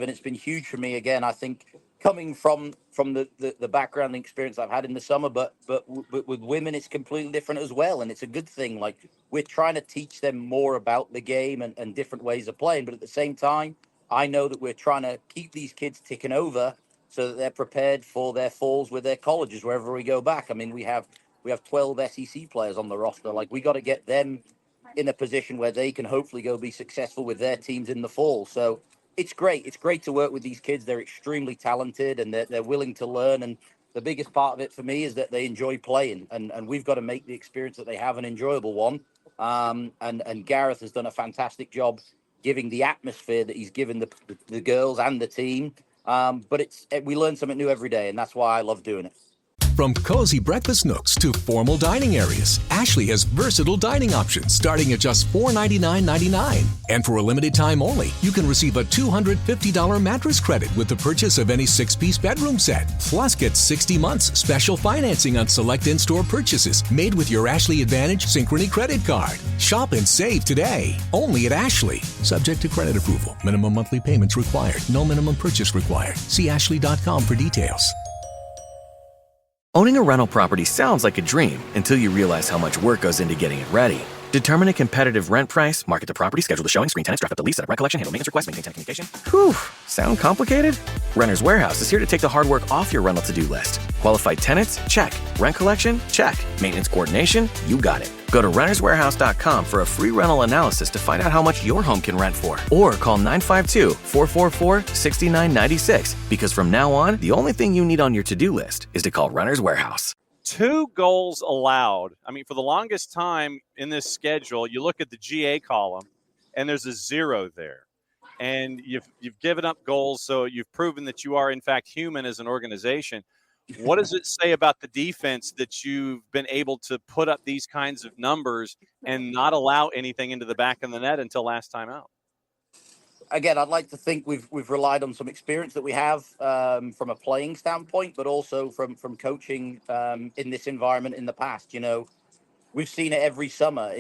and it's been huge for me. Again, I think coming from the background and experience I've had in the summer, but with women, it's completely different as well, and it's a good thing. Like, we're trying to teach them more about the game and different ways of playing, but at the same time, I know that we're trying to keep these kids ticking over so that they're prepared for their falls with their colleges wherever we go back. I mean, we have 12 SEC players on the roster. Like, we got to get them in a position where they can hopefully go be successful with their teams in the fall. So it's great. It's great to work with these kids. They're extremely talented and they're willing to learn. And the biggest part of it for me is that they enjoy playing. And we've got to make the experience that they have an enjoyable one. And Gareth has done a fantastic job giving the atmosphere that he's given the girls and the team. But we learn something new every day, and that's why I love doing it. From cozy breakfast nooks to formal dining areas, Ashley has versatile dining options starting at just $499.99. And for a limited time only, you can receive a $250 mattress credit with the purchase of any 6-piece bedroom set. Plus, get 60 months special financing on select in-store purchases made with your Ashley Advantage Synchrony credit card. Shop and save today, only at Ashley. Subject to credit approval. Minimum monthly payments required. No minimum purchase required. See ashley.com for details. Owning a rental property sounds like a dream until you realize how much work goes into getting it ready. Determine a competitive rent price, market the property, schedule the showing, screen tenants, draft up the lease, set up rent collection, handle maintenance requests, maintain tenant communication. Whew, sound complicated? Renters Warehouse is here to take the hard work off your rental to-do list. Qualified tenants? Check. Rent collection? Check. Maintenance coordination? You got it. Go to renterswarehouse.com for a free rental analysis to find out how much your home can rent for. Or call 952-444-6996 because from now on, the only thing you need on your to-do list is to call Renters Warehouse. 2 goals allowed. I mean, for the longest time in this schedule, you look at the GA column, and there's a 0 there. And you've given up goals, so you've proven that you are, in fact, human as an organization. What does it say about the defense that you've been able to put up these kinds of numbers and not allow anything into the back of the net until last time out? Again, I'd like to think we've relied on some experience that we have from a playing standpoint, but also from coaching in this environment in the past. You know, we've seen it every summer.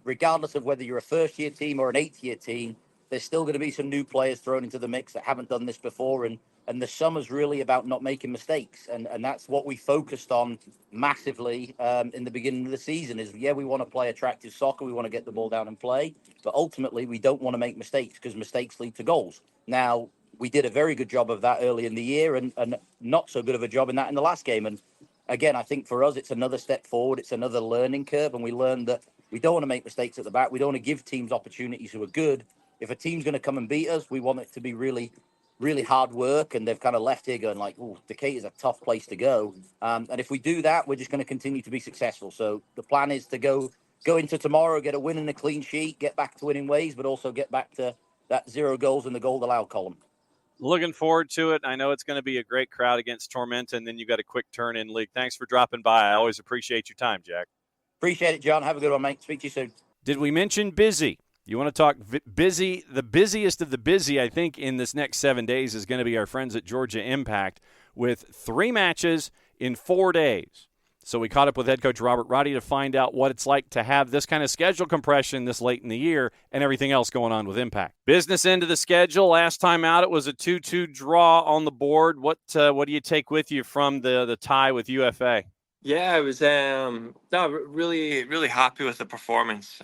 Regardless of whether you're a first-year team or an eighth-year team, there's still going to be some new players thrown into the mix that haven't done this before. And the summer's really about not making mistakes. And that's what we focused on massively in the beginning of the season is, we want to play attractive soccer. We want to get the ball down and play. But ultimately, we don't want to make mistakes because mistakes lead to goals. Now, we did a very good job of that early in the year and not so good of a job in that in the last game. And again, I think for us, it's another step forward. It's another learning curve. And we learned that we don't want to make mistakes at the back. We don't want to give teams opportunities who are good. If a team's going to come and beat us, we want it to be really, really hard work. And they've kind of left here going like, oh, Decatur's a tough place to go. And if we do that, we're just going to continue to be successful. So the plan is to go into tomorrow, get a win and a clean sheet, get back to winning ways, but also get back to that 0 goals in the goal allowed column. Looking forward to it. I know it's going to be a great crowd against Tormenta, and then you got a quick turn in league. Thanks for dropping by. I always appreciate your time, Jack. Appreciate it, John. Have a good one, mate. Speak to you soon. Did we mention busy? You want to talk busy? The busiest of the busy, I think, in this next 7 days is going to be our friends at Georgia Impact with 3 matches in 4 days. So we caught up with head coach Robert Roddy to find out what it's like to have this kind of schedule compression this late in the year and everything else going on with Impact. Business end of the schedule. Last time out, it was a 2-2 draw on the board. What do you take with you from the tie with UFA? Yeah, I was really, really happy with the performance.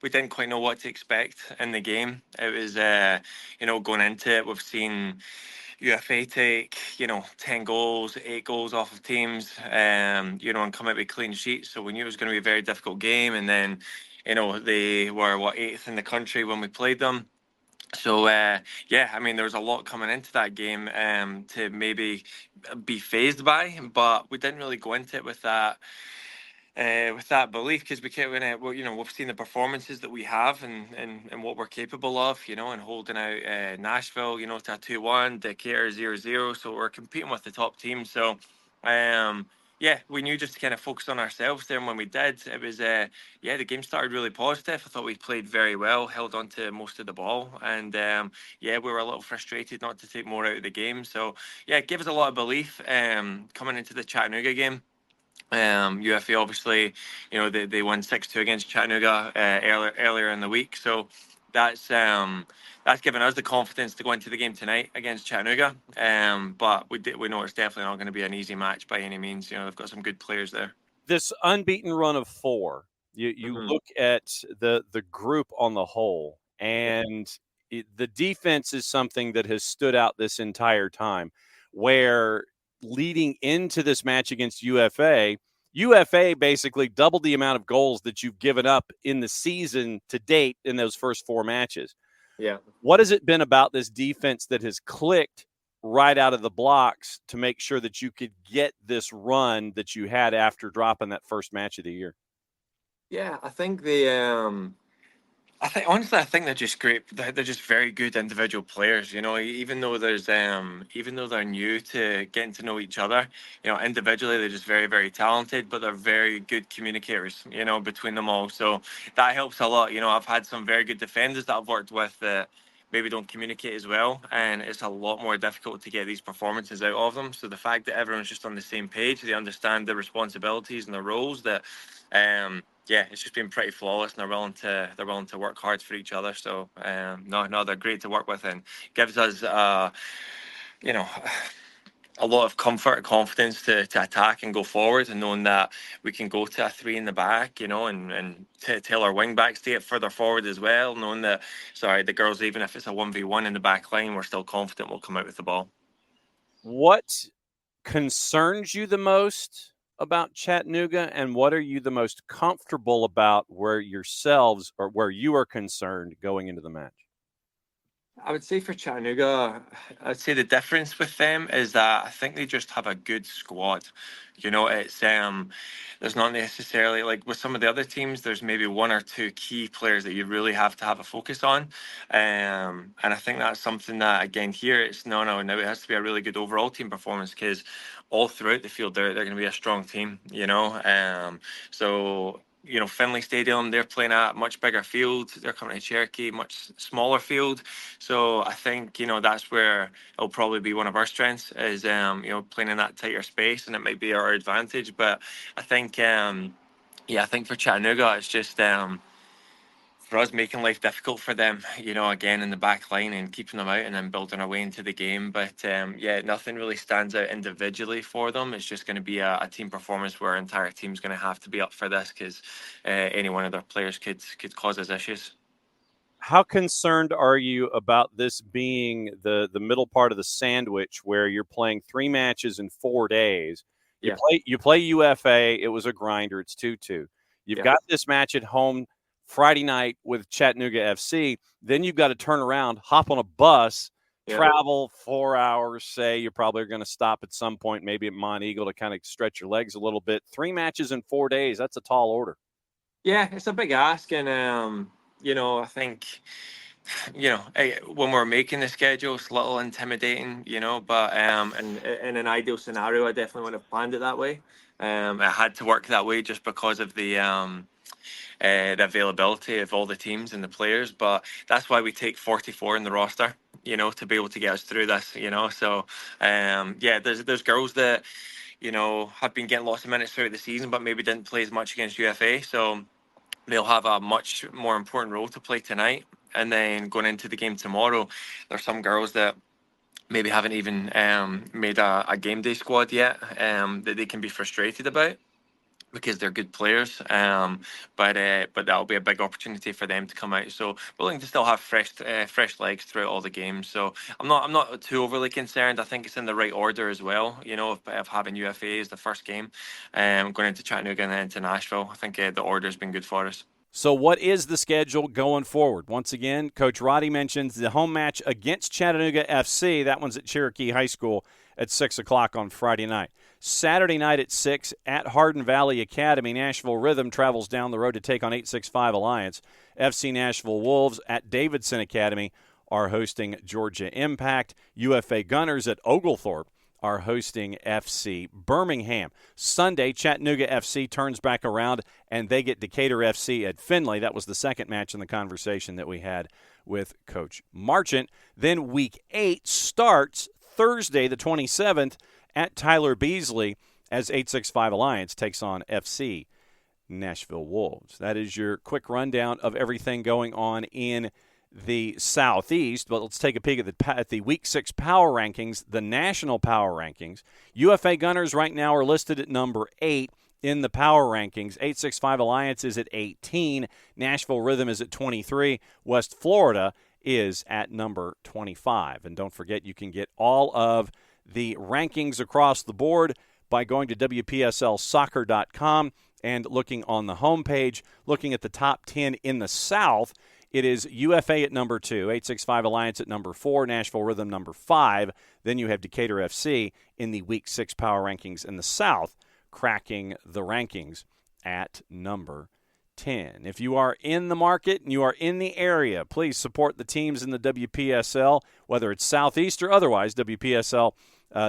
We didn't quite know what to expect in the game. It was, going into it, we've seen UFA take, 10 goals, 8 goals off of teams, and come out with clean sheets. So we knew it was going to be a very difficult game. And then, they were, 8th in the country when we played them. So, there was a lot coming into that game to maybe be phased by, but we didn't really go into it with that belief because we've seen the performances that we have and what we're capable of, and holding out Nashville, to a 2-1, Decatur 0-0. So we're competing with the top teams. So, we knew just to kind of focus on ourselves there. And when we did, it was, the game started really positive. I thought we played very well, held on to most of the ball. And, we were a little frustrated not to take more out of the game. So, it gave us a lot of belief coming into the Chattanooga game. UFA obviously, they won 6-2 against Chattanooga earlier in the week. So that's given us the confidence to go into the game tonight against Chattanooga. But we know it's definitely not going to be an easy match by any means. You know, they've got some good players there. This unbeaten run of 4, you look at the group on the whole, and the defense is something that has stood out this entire time, where leading into this match against UFA basically doubled the amount of goals that you've given up in the season to date in those first 4 matches. Yeah. What has it been about this defense that has clicked right out of the blocks to make sure that you could get this run that you had after dropping that first match of the year? Yeah, I think I think they're just great. They're just very good individual players. You know, even though even though they're new to getting to know each other, you know, individually they're just very, very talented. But they're very good communicators. You know, between them all, so that helps a lot. You know, I've had some very good defenders that I've worked with that maybe don't communicate as well, and it's a lot more difficult to get these performances out of them. So the fact that everyone's just on the same page, they understand their responsibilities and their roles. That yeah, it's just been pretty flawless, and they're willing to work hard for each other. So no, they're great to work with, and gives us you know, a lot of comfort and confidence to attack and go forward, and knowing that we can go to a 3 in the back, you know, and tell our wing backs to get further forward as well, knowing that the girls, even if it's a 1v1 in the back line, we're still confident we'll come out with the ball. What concerns you the most about Chattanooga, and what are you the most comfortable about where yourselves or where you are concerned going into the match? I would say for Chattanooga, I'd say the difference with them is that I think they just have a good squad. You know, it's there's not necessarily, like with some of the other teams, there's maybe 1 or 2 key players that you really have to have a focus on. And I think that's something that, again, here it's no, it has to be a really good overall team performance, because all throughout the field they're going to be a strong team, you know. So you know, Finley Stadium, they're playing at a much bigger field. They're coming to Cherokee, much smaller field. So I think, you know, that's where it'll probably be one of our strengths is, you know, playing in that tighter space, and it might be our advantage. But I think, I think for Chattanooga, it's just for us making life difficult for them, you know, again in the back line and keeping them out and then building our way into the game. But nothing really stands out individually for them. It's just going to be a team performance where our entire team's going to have to be up for this, because any one of their players could cause us issues. How concerned are you about this being the middle part of the sandwich where you're playing 3 matches in 4 days? You play UFA. It was a grinder. It's 2-2. You've got this match at home Friday night with Chattanooga FC. Then you've got to turn around, hop on a bus, travel 4 hours. Say you're probably going to stop at some point, maybe at Mont Eagle, to kind of stretch your legs a little bit. 3 matches in 4 days. That's a tall order. Yeah, it's a big ask, and you know, I think, you know, when we're making the schedule, it's a little intimidating, you know. But in an ideal scenario, I definitely would have planned it that way. It had to work that way just because of the availability of all the teams and the players. But that's why we take 44 in the roster, you know, to be able to get us through this, you know. So there's girls that, you know, have been getting lots of minutes throughout the season, but maybe didn't play as much against UFA. So they'll have a much more important role to play tonight. And then going into the game tomorrow, there's some girls that maybe haven't even made a game day squad yet, that they can be frustrated about, because they're good players. But that'll be a big opportunity for them to come out. So willing to still have fresh legs throughout all the games. So I'm not too overly concerned. I think it's in the right order as well. You know, of having UFA as the first game, going into Chattanooga and then to Nashville. I think the order's been good for us. So what is the schedule going forward? Once again, Coach Roddy mentions the home match against Chattanooga FC. That one's at Cherokee High School at 6 o'clock on Friday night. Saturday night at 6 at Hardin Valley Academy. Nashville Rhythm travels down the road to take on 865 Alliance. FC Nashville Wolves at Davidson Academy are hosting Georgia Impact. UFA Gunners at Oglethorpe are hosting FC Birmingham. Sunday, Chattanooga FC turns back around, and they get Decatur FC at Findlay. That was the second match in the conversation that we had with Coach Marchant. Then Week 8 starts Thursday, the 27th, at Tyler Beasley as 865 Alliance takes on FC Nashville Wolves. That is your quick rundown of everything going on in the Southeast. But let's take a peek at the Week 6 power rankings, the national power rankings. UFA Gunners right now are listed at number 8 in the power rankings. 865 Alliance is at 18. Nashville Rhythm is at 23. West Florida is at number 25. And don't forget, you can get all of the rankings across the board by going to WPSLsoccer.com and looking on the homepage, looking at the top 10 in the South. It is UFA at number 2, 865 Alliance at number 4, Nashville Rhythm number 5. Then you have Decatur FC in the Week 6 power rankings in the South, cracking the rankings at number 10. If you are in the market and you are in the area, please support the teams in the WPSL, whether it's Southeast or otherwise. WPSL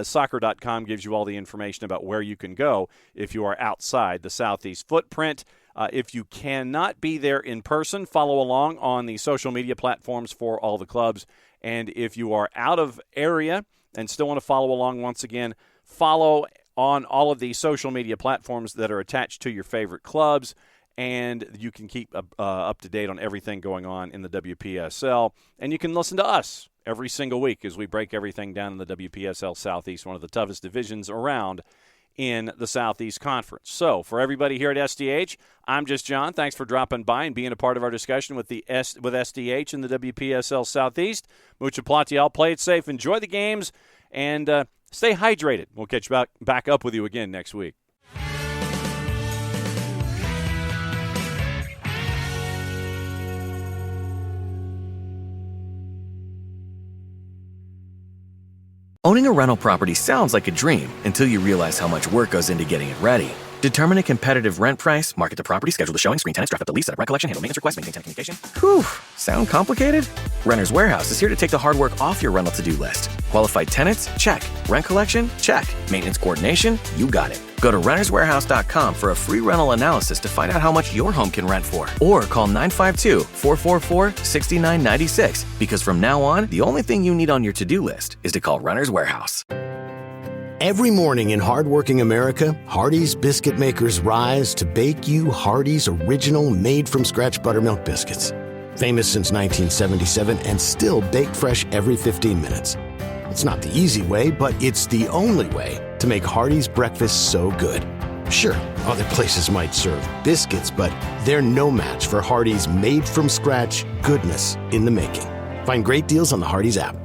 soccer.com gives you all the information about where you can go if you are outside the Southeast footprint. If you cannot be there in person, follow along on the social media platforms for all the clubs. And if you are out of area and still want to follow along, once again, follow on all of the social media platforms that are attached to your favorite clubs, and you can keep up to date on everything going on in the WPSL. And you can listen to us every single week as we break everything down in the WPSL Southeast, one of the toughest divisions around in the Southeast Conference. So for everybody here at SDH, I'm just John. Thanks for dropping by and being a part of our discussion with SDH in the WPSL Southeast. Mucha platiel. Play it safe. Enjoy the games and stay hydrated. We'll catch back up with you again next week. Owning a rental property sounds like a dream until you realize how much work goes into getting it ready. Determine a competitive rent price, market the property, schedule the showing, screen tenants, draft up the lease, set up rent collection, handle maintenance requests, maintain tenant communication. Whew, sound complicated? Renters Warehouse is here to take the hard work off your rental to-do list. Qualified tenants? Check. Rent collection? Check. Maintenance coordination? You got it. Go to renterswarehouse.com for a free rental analysis to find out how much your home can rent for. Or call 952-444-6996, because from now on, the only thing you need on your to-do list is to call Renters Warehouse. Every morning in hardworking America, Hardee's biscuit makers rise to bake you Hardee's original made-from-scratch buttermilk biscuits. Famous since 1977 and still baked fresh every 15 minutes. It's not the easy way, but it's the only way to make Hardee's breakfast so good. Sure, other places might serve biscuits, but they're no match for Hardee's made-from-scratch goodness in the making. Find great deals on the Hardee's app.